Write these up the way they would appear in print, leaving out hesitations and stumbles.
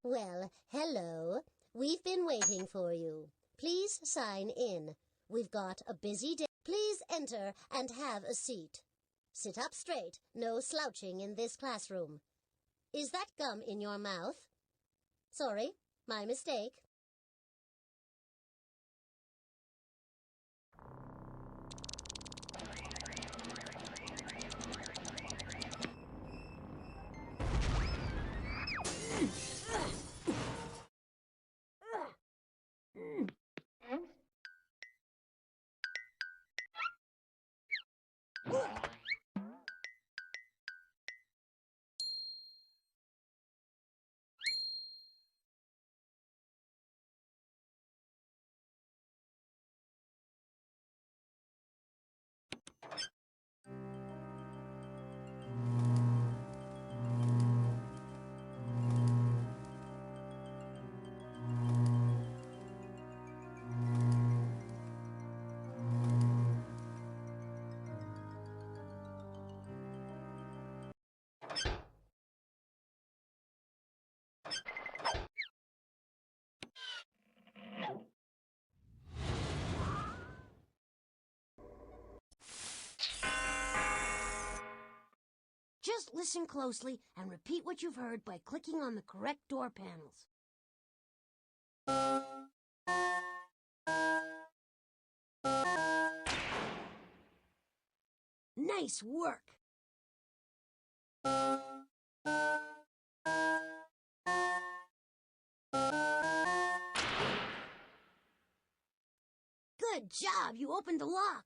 Well, hello. We've been waiting for you. Please sign in. We've got a busy day. Please enter and have a seat. Sit up straight. No slouching in this classroom. Is that gum in your mouth? Sorry, my mistake. Just listen closely and repeat what you've heard by clicking on the correct door panels. Nice work! Good job! You opened the lock!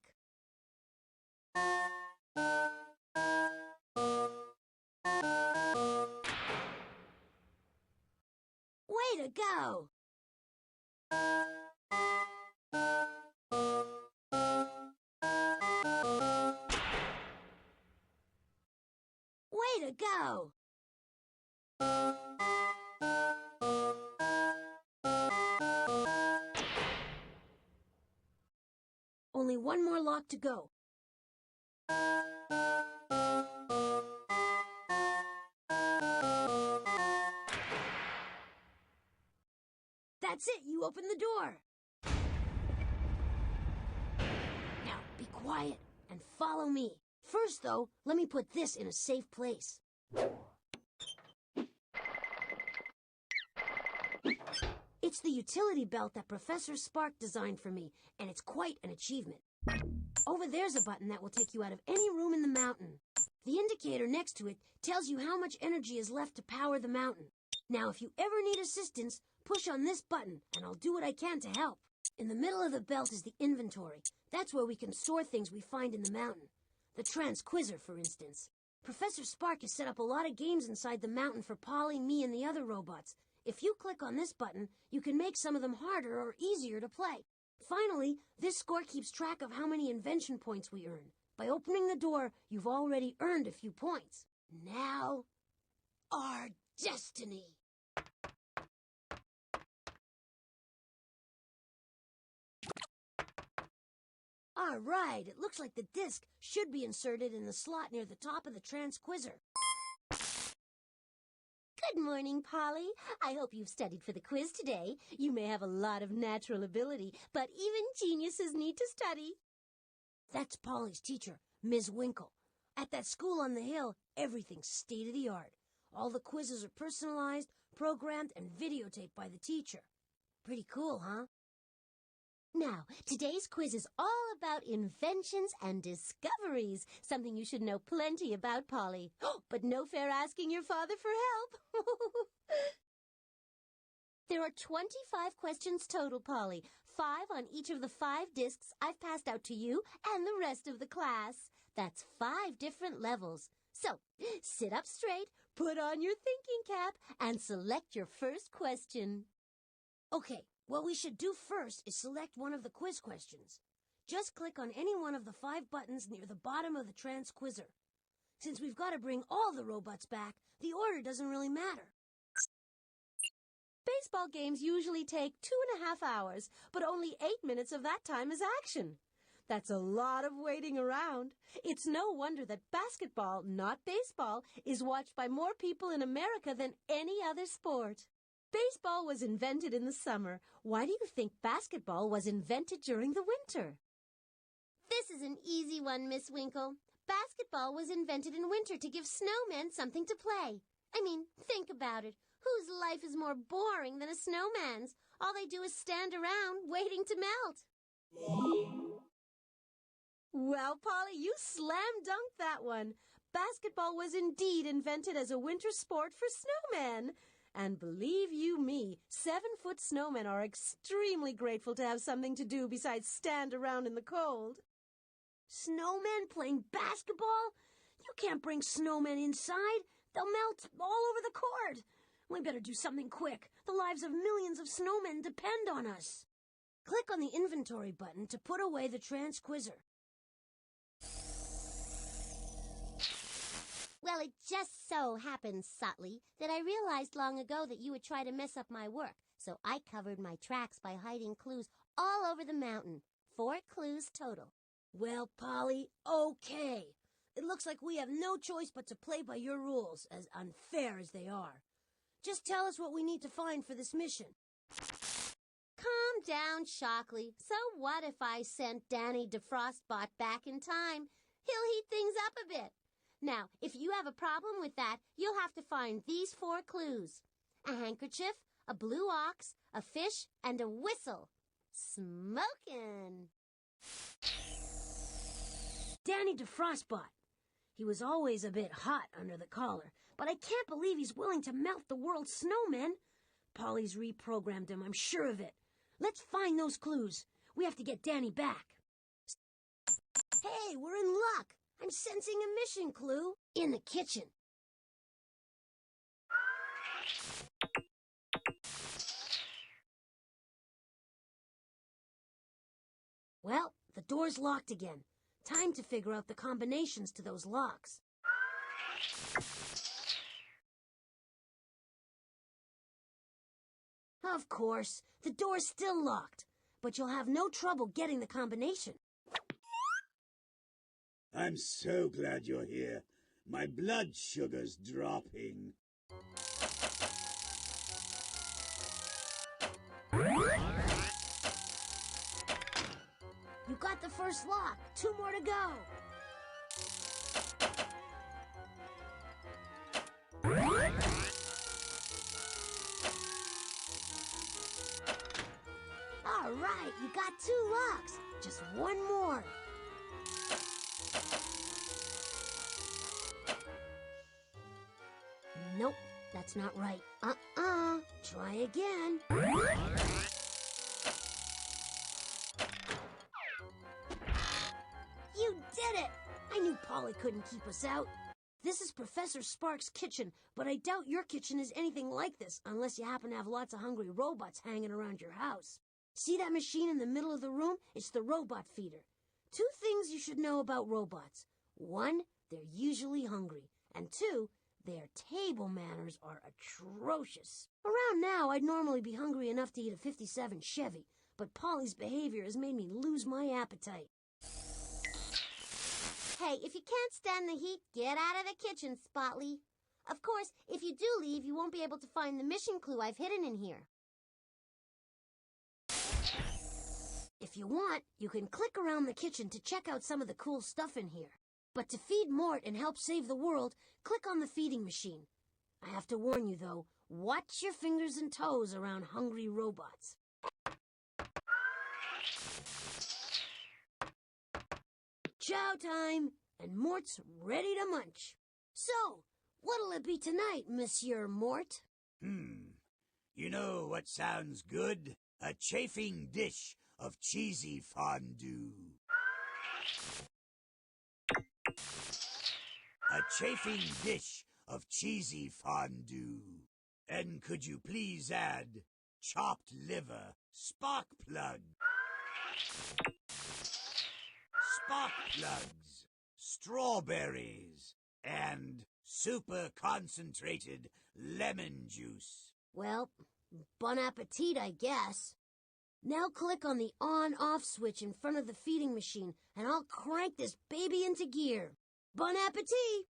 Way to go! Way to go! Only one more lock to go. That's it, you opened the door. Now, be quiet and follow me. First, though, let me put this in a safe place. It's the utility belt that Professor Spark designed for me, and it's quite an achievement. Over there's a button that will take you out of any room in the mountain. The indicator next to it tells you how much energy is left to power the mountain. Now, if you ever need assistance, push on this button, and I'll do what I can to help. In the middle of the belt is the inventory. That's where we can store things we find in the mountain. The transquizzer, for instance. Professor Spark has set up a lot of games inside the mountain for Polly, me, and the other robots. If you click on this button, you can make some of them harder or easier to play. Finally, this score keeps track of how many invention points we earn. By opening the door, you've already earned a few points. Now, our destiny. All right, it looks like the disc should be inserted in the slot near the top of the transquizzer. Good morning, Polly. I hope you've studied for the quiz today. You may have a lot of natural ability, but even geniuses need to study. That's Polly's teacher, Ms. Winkle. At that school on the hill, everything's state-of-the-art. All the quizzes are personalized, programmed, and videotaped by the teacher. Pretty cool, huh? Now, today's quiz is all about inventions and discoveries, something you should know plenty about, Polly. But no fair asking your father for help. There are 25 questions total, Polly. 5 on each of the 5 discs I've passed out to you and the rest of the class. That's 5 different levels. So, sit up straight, put on your thinking cap, and select your first question. Okay, what we should do first is select one of the quiz questions. Just click on any one of the 5 buttons near the bottom of the transquizzer. Since we've got to bring all the robots back, the order doesn't really matter. Baseball games usually take 2.5 hours, but only 8 minutes of that time is action. That's a lot of waiting around. It's no wonder that basketball, not baseball, is watched by more people in America than any other sport. Baseball was invented in the summer. Why do you think basketball was invented during the winter? This is an easy one, Miss Winkle. Basketball was invented in winter to give snowmen something to play. I mean, think about it. Whose life is more boring than a snowman's? All they do is stand around waiting to melt. Well, Polly, you slam-dunked that one. Basketball was indeed invented as a winter sport for snowmen. And believe you me, 7-foot snowmen are extremely grateful to have something to do besides stand around in the cold. Snowmen playing basketball? You can't bring snowmen inside. They'll melt all over the court. We better do something quick. The lives of millions of snowmen depend on us. Click on the inventory button to put away the transquizzer. Well, it just so happens, Sotley, that I realized long ago that you would try to mess up my work, so I covered my tracks by hiding clues all over the mountain. 4 clues total. Well, Polly, okay. It looks like we have no choice but to play by your rules, as unfair as they are. Just tell us what we need to find for this mission. Calm down, Shockley. So what if I sent Danny DeFrostbot back in time? He'll heat things up a bit. Now, if you have a problem with that, you'll have to find these 4 clues. A handkerchief, a blue ox, a fish, and a whistle. Smokin'! Danny DeFrostbot. He was always a bit hot under the collar, but I can't believe he's willing to melt the world's snowmen. Polly's reprogrammed him, I'm sure of it. Let's find those clues. We have to get Danny back. Hey, we're in luck. I'm sensing a mission clue in the kitchen. Well, the door's locked again. Time to figure out the combinations to those locks. Of course, the door's still locked, but you'll have no trouble getting the combination. I'm so glad you're here. My blood sugar's dropping. You got the first lock. 2 more to go. All right, you got 2 locks. Just 1 more. Nope, that's not right. Try again. You did it! I knew Polly couldn't keep us out. This is Professor Spark's kitchen, but I doubt your kitchen is anything like this unless you happen to have lots of hungry robots hanging around your house. See that machine in the middle of the room? It's the robot feeder. 2 things you should know about robots. 1, they're usually hungry. And 2, their table manners are atrocious. Around now, I'd normally be hungry enough to eat a 57 Chevy, but Polly's behavior has made me lose my appetite. Hey, if you can't stand the heat, get out of the kitchen, Spotley. Of course, if you do leave, you won't be able to find the mission clue I've hidden in here. If you want, you can click around the kitchen to check out some of the cool stuff in here. But to feed Mort and help save the world, click on the feeding machine. I have to warn you, though, watch your fingers and toes around hungry robots. Chow time, and Mort's ready to munch. So, what'll it be tonight, Monsieur Mort? You know what sounds good? A chafing dish of cheesy fondue. A chafing dish of cheesy fondue. And could you please add chopped liver, spark plug? Spark plugs, strawberries, and super concentrated lemon juice. Well, bon appetit, I guess. Now click on the on-off switch in front of the feeding machine, and I'll crank this baby into gear. Bon appetit!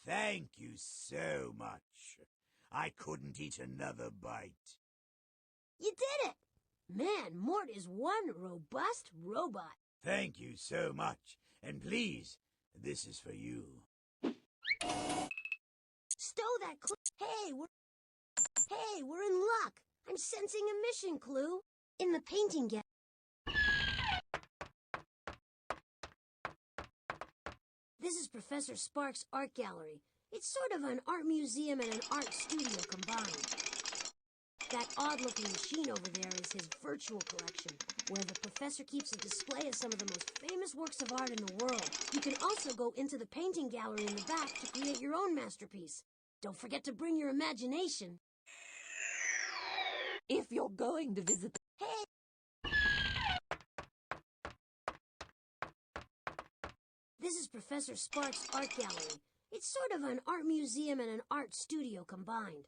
Thank you so much. I couldn't eat another bite. You did it! Man, Mort is one robust robot. Thank you so much. And please, this is for you. Stow that clue. Hey, we're in luck. I'm sensing a mission clue in the painting gallery. This is Professor Sparks' art gallery. It's sort of an art museum and an art studio combined. That odd-looking machine over there is his virtual collection, where the professor keeps a display of some of the most famous works of art in the world. You can also go into the painting gallery in the back to create your own masterpiece. Don't forget to bring your imagination. If you're going to visit the... Hey! This is Professor Sparks' art gallery. It's sort of an art museum and an art studio combined.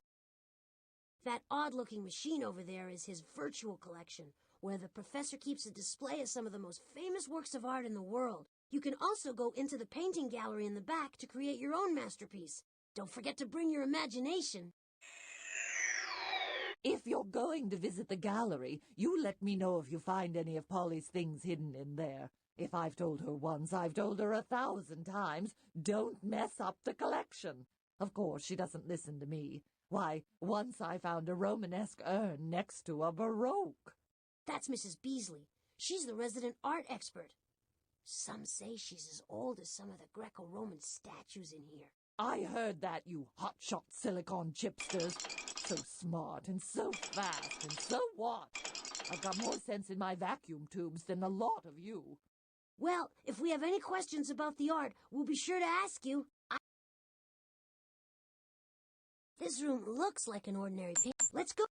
That odd-looking machine over there is his virtual collection, where the professor keeps a display of some of the most famous works of art in the world. You can also go into the painting gallery in the back to create your own masterpiece. Don't forget to bring your imagination. If you're going to visit the gallery, you let me know if you find any of Polly's things hidden in there. If I've told her once, I've told her 1,000 times, don't mess up the collection. Of course, she doesn't listen to me. Why, once I found a Romanesque urn next to a Baroque. That's Mrs. Beasley. She's the resident art expert. Some say she's as old as some of the Greco-Roman statues in here. I heard that, you hotshot silicon chipsters. So smart and so fast and so what? I've got more sense in my vacuum tubes than a lot of you. Well, if we have any questions about the art, we'll be sure to ask you. This room looks like an ordinary painting. Let's go.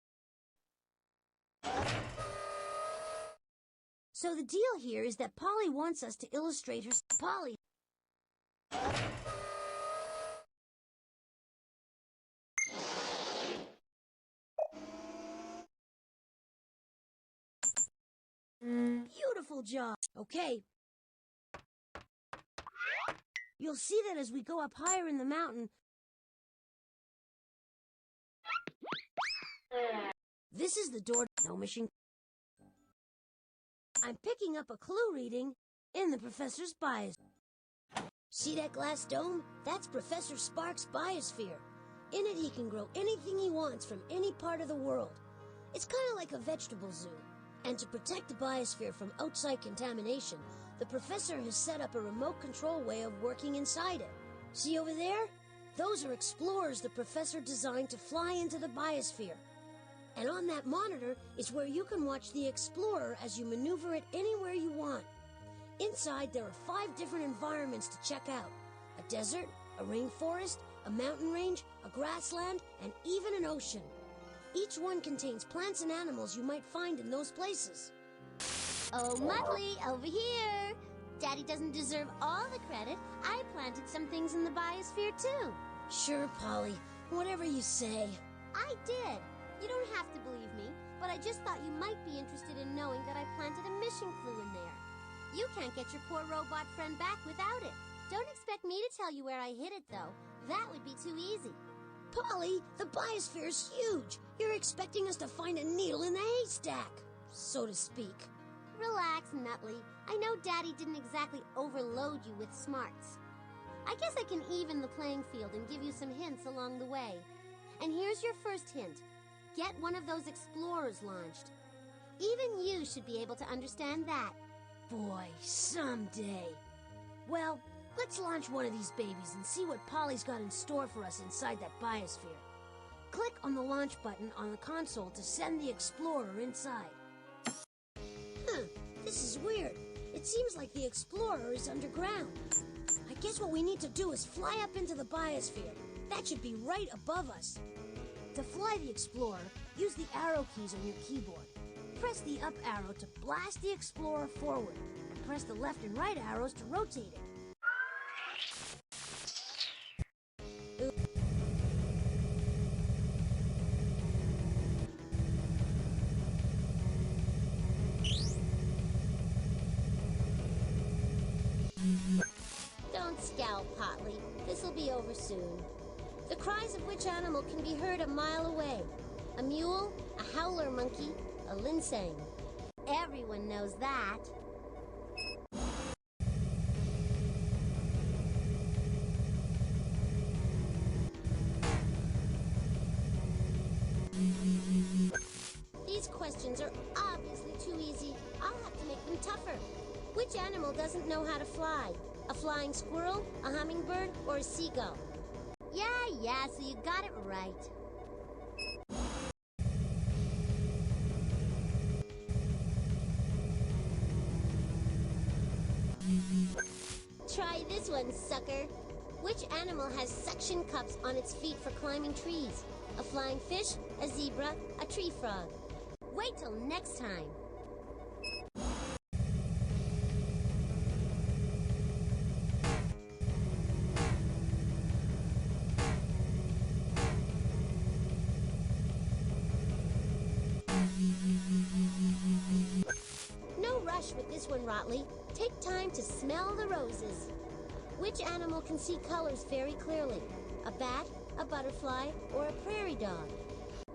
So the deal here is that Polly wants us to illustrate her... Polly! Beautiful job. Okay. You'll see that as we go up higher in the mountain. This is the door. No mission. I'm picking up a clue reading in the professor's biosphere. See that glass dome? That's Professor Sparks' biosphere. In it, he can grow anything he wants from any part of the world. It's kind of like a vegetable zoo. And to protect the biosphere from outside contamination, the professor has set up a remote control way of working inside it. See over there? Those are explorers the professor designed to fly into the biosphere. And on that monitor is where you can watch the Explorer as you maneuver it anywhere you want. Inside, there are 5 different environments to check out. A desert, a rainforest, a mountain range, a grassland, and even an ocean. Each one contains plants and animals you might find in those places. Oh, Muttley, over here. Daddy doesn't deserve all the credit. I planted some things in the biosphere, too. Sure, Polly. Whatever you say. I did. You don't have to believe me, but I just thought you might be interested in knowing that I planted a mission clue in there. You can't get your poor robot friend back without it. Don't expect me to tell you where I hid it, though. That would be too easy. Polly, the biosphere's huge. You're expecting us to find a needle in the haystack, so to speak. Relax, Nutley. I know Daddy didn't exactly overload you with smarts. I guess I can even the playing field and give you some hints along the way. And here's your first hint. Get one of those explorers launched. Even you should be able to understand that. Boy, someday. Well, let's launch one of these babies and see what Polly's got in store for us inside that biosphere. Click on the launch button on the console to send the Explorer inside. This is weird. It seems like the Explorer is underground. I guess what we need to do is fly up into the biosphere. That should be right above us. To fly the Explorer, use the arrow keys on your keyboard. Press the up arrow to blast the Explorer forward, and press the left and right arrows to rotate it. Don't scowl, Potley. This'll be over soon. The cries of which animal can be heard a mile away? A mule, a howler monkey, a linsang. Everyone knows that. These questions are obviously too easy. I'll have to make them tougher. Which animal doesn't know how to fly? A flying squirrel, a hummingbird, or a seagull? Yeah, so you got it right. Try this one, sucker. Which animal has suction cups on its feet for climbing trees? A flying fish, a zebra, a tree frog. Wait till next time. No rush with this one, Rotley. Take time to smell the roses. Which animal can see colors very clearly? A bat, a butterfly, or a prairie dog?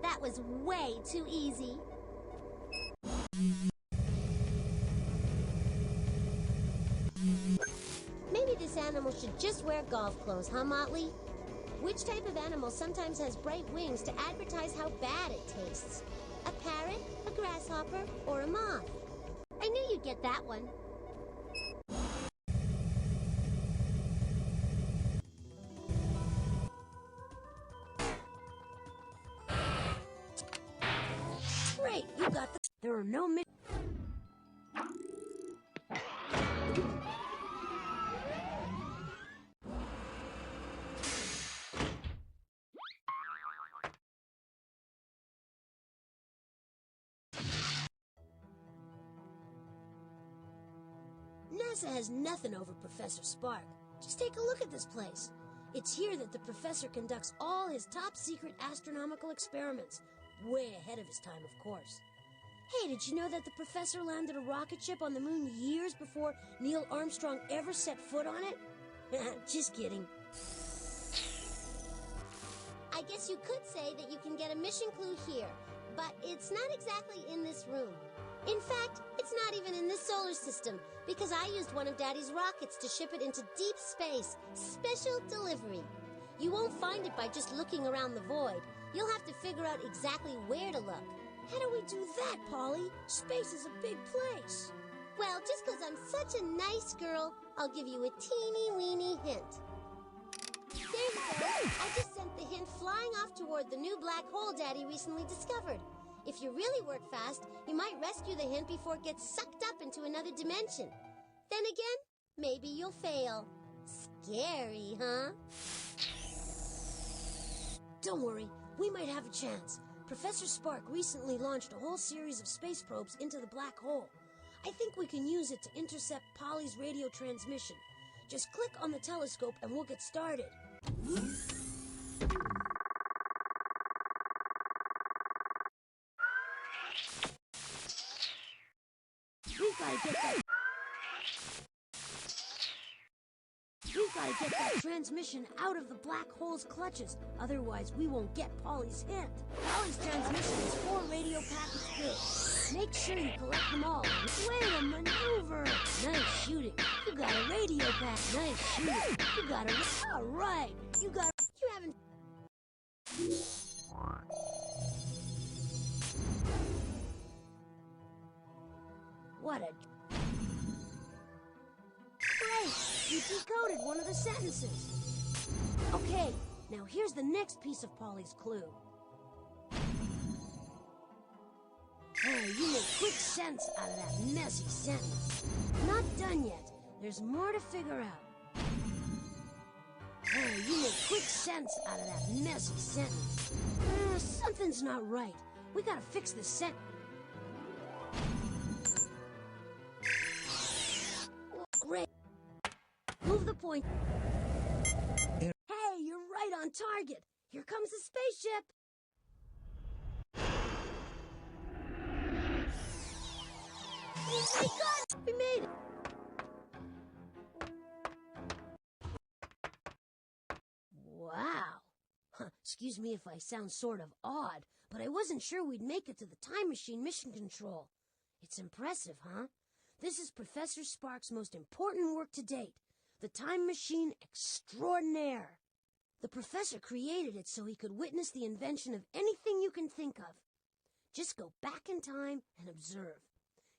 That was way too easy. Maybe this animal should just wear golf clothes, huh, Motley? Which type of animal sometimes has bright wings to advertise how bad it tastes? A parrot, a grasshopper, or a moth? I knew you'd get that one. Great, you got the... There are no... NASA has nothing over Professor Spark. Just take a look at this place. It's here that the professor conducts all his top-secret astronomical experiments. Way ahead of his time, of course. Hey, did you know that the professor landed a rocket ship on the moon years before Neil Armstrong ever set foot on it? Just kidding. I guess you could say that you can get a mission clue here, but it's not exactly in this room. In fact, it's not even in this solar system, because I used one of Daddy's rockets to ship it into deep space. Special delivery. You won't find it by just looking around the void. You'll have to figure out exactly where to look. How do we do that, Polly? Space is a big place. Well, just because I'm such a nice girl, I'll give you a teeny-weeny hint. There you go. I just sent the hint flying off toward the new black hole Daddy recently discovered. If you really work fast, you might rescue the hint before it gets sucked up into another dimension. Then again, maybe you'll fail. Scary, huh? Don't worry, we might have a chance. Professor Spark recently launched a whole series of space probes into the black hole. I think we can use it to intercept Polly's radio transmission. Just click on the telescope and we'll get started. We gotta get that transmission out of the black hole's clutches. Otherwise, we won't get Polly's hint. Polly's transmission is 4 radio packets big. Make sure you collect them all. Way to maneuver! Nice shooting. You got a radio pack. Nice shooting. You got a... All right. You haven't... What a... Great! You decoded one of the sentences. Okay, now here's the next piece of Polly's clue. Hey, you make quick sense out of that messy sentence. Not done yet. There's more to figure out. Hey, you make quick sense out of that messy sentence. Something's not right. We gotta fix this sentence. Great. Move the point. Hey, you're right on target. Here comes the spaceship. Oh my God! We made it! Wow. Excuse me if I sound sort of odd, but I wasn't sure we'd make it to the time machine mission control. It's impressive, huh? This is Professor Spark's most important work to date, the time machine extraordinaire. The professor created it so he could witness the invention of anything you can think of. Just go back in time and observe.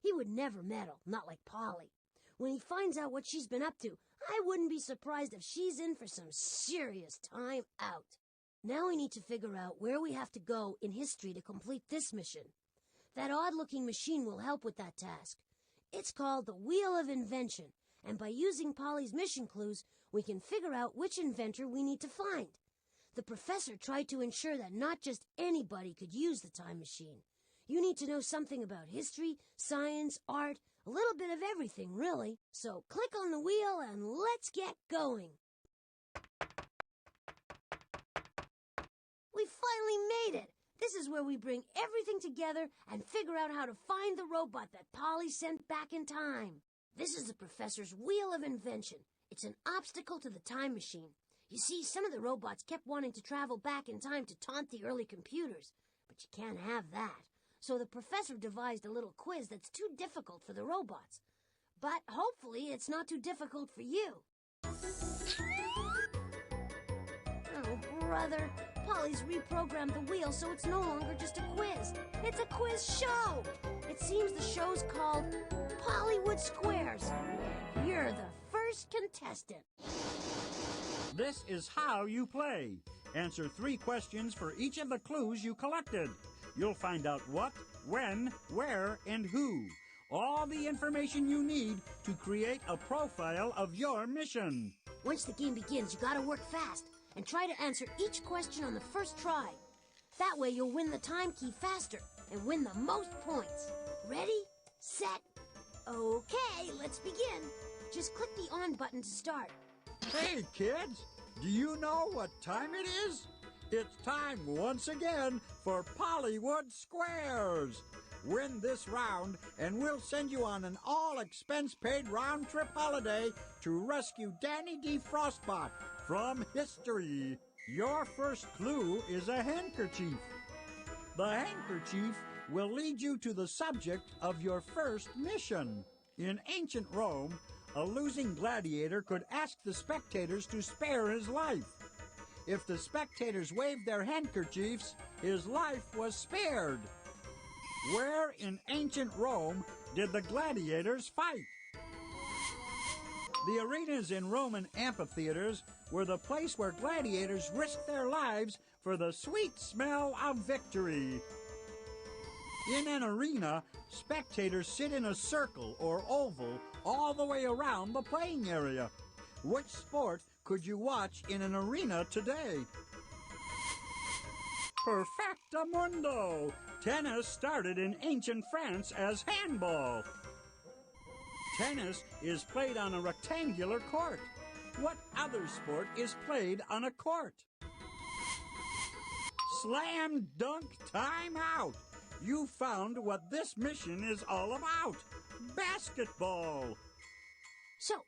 He would never meddle, not like Polly. When he finds out what she's been up to, I wouldn't be surprised if she's in for some serious time out. Now we need to figure out where we have to go in history to complete this mission. That odd-looking machine will help with that task. It's called the Wheel of Invention, and by using Polly's mission clues, we can figure out which inventor we need to find. The professor tried to ensure that not just anybody could use the time machine. You need to know something about history, science, art, a little bit of everything, really. So click on the wheel and let's get going. We finally made it. This is where we bring everything together and figure out how to find the robot that Polly sent back in time. This is the professor's Wheel of Invention. It's an obstacle to the time machine. You see, some of the robots kept wanting to travel back in time to taunt the early computers, but you can't have that. So the professor devised a little quiz that's too difficult for the robots. But hopefully it's not too difficult for you. Oh, brother. Polly's reprogrammed the wheel so it's no longer just a quiz. It's a quiz show. It seems the show's called Pollywood Squares. You're the first contestant. This is how you play. Answer 3 questions for each of the clues you collected. You'll find out what, when, where, and who. All the information you need to create a profile of your mission. Once the game begins, you gotta work fast and try to answer each question on the first try. That way you'll win the time key faster and win the most points. Ready? Set? Okay, let's begin. Just click the on button to start. Hey, kids, do you know what time it is? It's time once again for Pollywood Squares. Win this round and we'll send you on an all-expense-paid round-trip holiday to rescue Danny D. Frostbot from history. Your first clue is a handkerchief. The handkerchief will lead you to the subject of your first mission. In ancient Rome, a losing gladiator could ask the spectators to spare his life. If the spectators waved their handkerchiefs, his life was spared. Where in ancient Rome did the gladiators fight? The arenas in Roman amphitheaters were the place where gladiators risked their lives for the sweet smell of victory. In an arena, spectators sit in a circle or oval all the way around the playing area. Which sport could you watch in an arena today? Perfectamundo! Tennis started in ancient France as handball. Tennis is played on a rectangular court. What other sport is played on a court? Slam dunk time out! You found what this mission is all about. Basketball! So,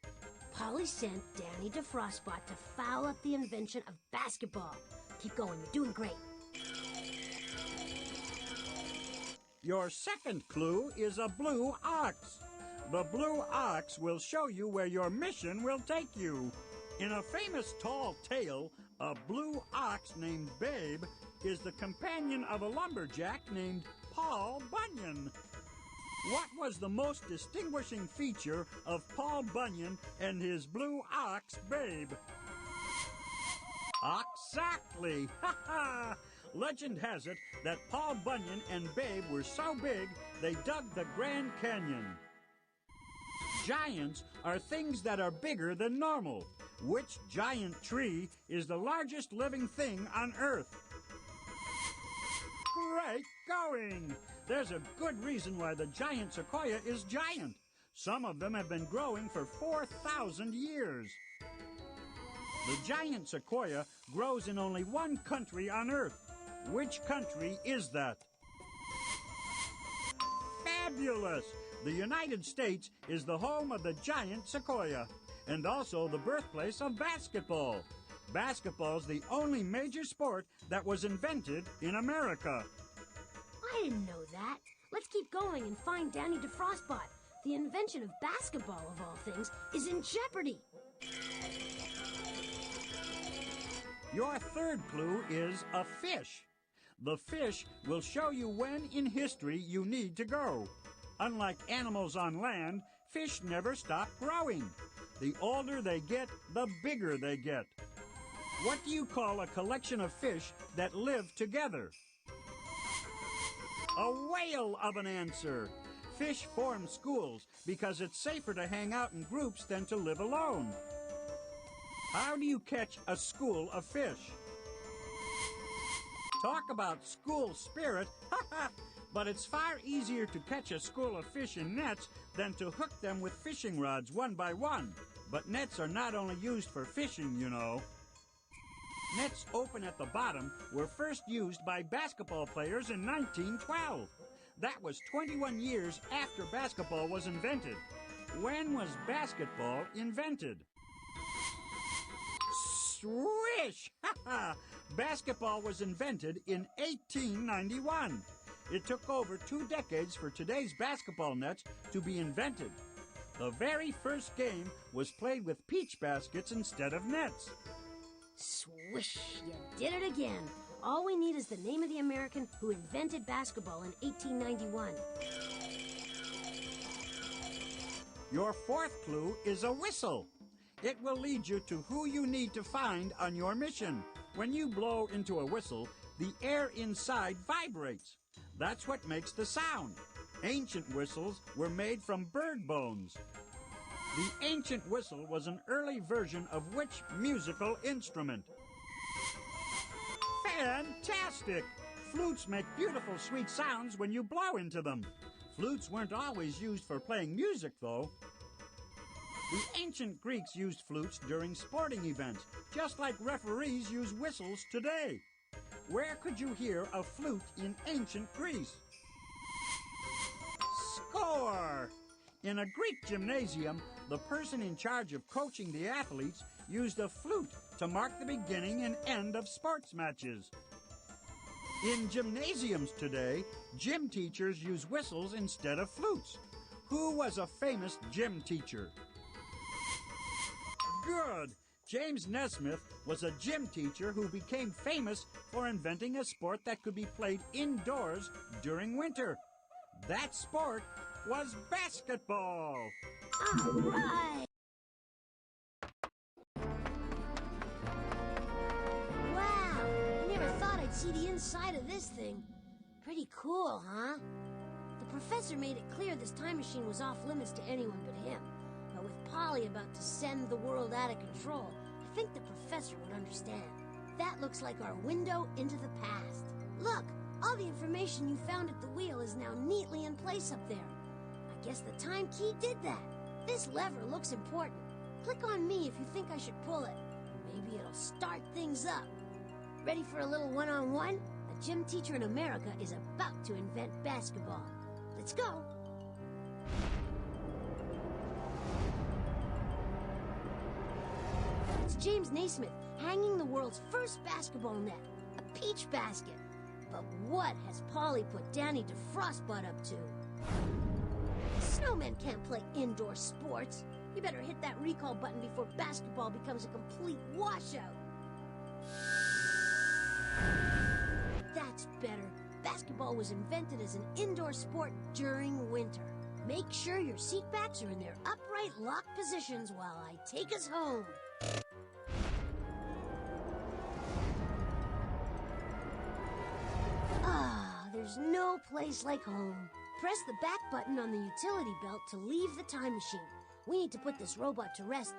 Polly sent Danny to Frostbot to foul up the invention of basketball. Keep going, you're doing great. Your second clue is a blue ox. The blue ox will show you where your mission will take you. In a famous tall tale, a blue ox named Babe is the companion of a lumberjack named Paul Bunyan. What was the most distinguishing feature of Paul Bunyan and his blue ox, Babe? Exactly! Ha ha! Legend has it that Paul Bunyan and Babe were so big they dug the Grand Canyon. Giants are things that are bigger than normal. Which giant tree is the largest living thing on Earth? Great going! There's a good reason why the giant sequoia is giant. Some of them have been growing for 4,000 years. The giant sequoia grows in only one country on Earth. Which country is that? Fabulous! The United States is the home of the giant sequoia, and also the birthplace of basketball. Basketball's the only major sport that was invented in America. I didn't know that. Let's keep going and find Danny to Frostbot. The invention of basketball, of all things, is in jeopardy. Your third clue is a fish. The fish will show you when in history you need to go. Unlike animals on land, fish never stop growing. The older they get, the bigger they get. What do you call a collection of fish that live together? A whale of an answer! Fish form schools because it's safer to hang out in groups than to live alone. How do you catch a school of fish? Talk about school spirit, but it's far easier to catch a school of fish in nets than to hook them with fishing rods one by one. But nets are not only used for fishing, you know. Nets open at the bottom were first used by basketball players in 1912. That was 21 years after basketball was invented. When was basketball invented? Swish! Basketball was invented in 1891. It took over 2 decades for today's basketball nets to be invented. The very first game was played with peach baskets instead of nets. Swish! You did it again. All we need is the name of the American who invented basketball in 1891. Your fourth clue is a whistle. It will lead you to who you need to find on your mission. When you blow into a whistle, the air inside vibrates. That's what makes the sound. Ancient whistles were made from bird bones. The ancient whistle was an early version of which musical instrument? Fantastic! Flutes make beautiful, sweet sounds when you blow into them. Flutes weren't always used for playing music, though. The ancient Greeks used flutes during sporting events, just like referees use whistles today. Where could you hear a flute in ancient Greece? Score! In a Greek gymnasium, the person in charge of coaching the athletes used a flute to mark the beginning and end of sports matches. In gymnasiums today, gym teachers use whistles instead of flutes. Who was a famous gym teacher? Good! James Nesmith was a gym teacher who became famous for inventing a sport that could be played indoors during winter. That sport was basketball! All right! Wow! I never thought I'd see the inside of this thing. Pretty cool. Cool, huh? The professor made it clear this time machine was off limits to anyone but him. But with Polly about to send the world out of control, I think the professor would understand. That looks like our window into the past. Look, all the information you found at the wheel is now neatly in place up there. I guess the time key did that. This lever looks important. Click on me if you think I should pull it. Maybe it'll start things up. Ready for a little one-on-one? A gym teacher in America is about to invent basketball. Let's go. It's James Naismith hanging the world's first basketball net, a peach basket. But what has Polly put Danny DeFrostbutt up to? Snowmen can't play indoor sports. You better hit that recall button before basketball becomes a complete washout. That's better. Basketball was invented as an indoor sport during winter. Make sure your seat backs are in their upright locked positions while I take us home. Ah, there's no place like home. Press the back button on the utility belt to leave the time machine. We need to put this robot to rest.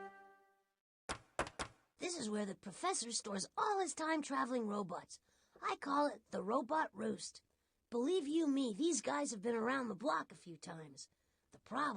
This is where the professor stores all his time-traveling robots. I call it the Robot Roost. Believe you me, these guys have been around the block a few times. The problem